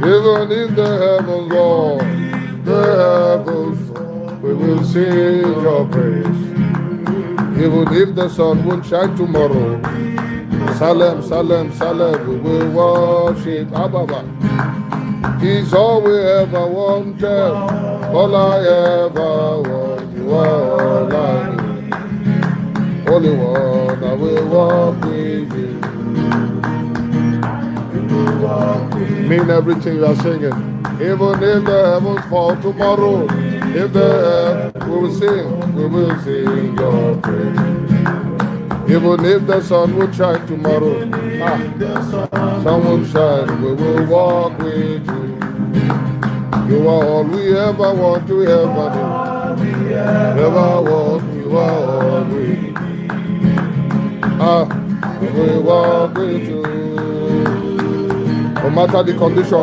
Even if the heavens roar, the heavens roar, we will sing your praise. Even if the sun won't shine tomorrow, Salem, Salem, Salem, we will worship Abba. He's all we ever wanted, all I ever want. You are all I need. Only one, I will walk with you. Mean everything you are singing. Even if the heavens fall tomorrow, if we will sing your praise. Even if the sun will shine tomorrow, sun will shine, we will walk with you. You are all we ever want to ever need. Ever want, you are all we need. We will walk with you. No matter the condition.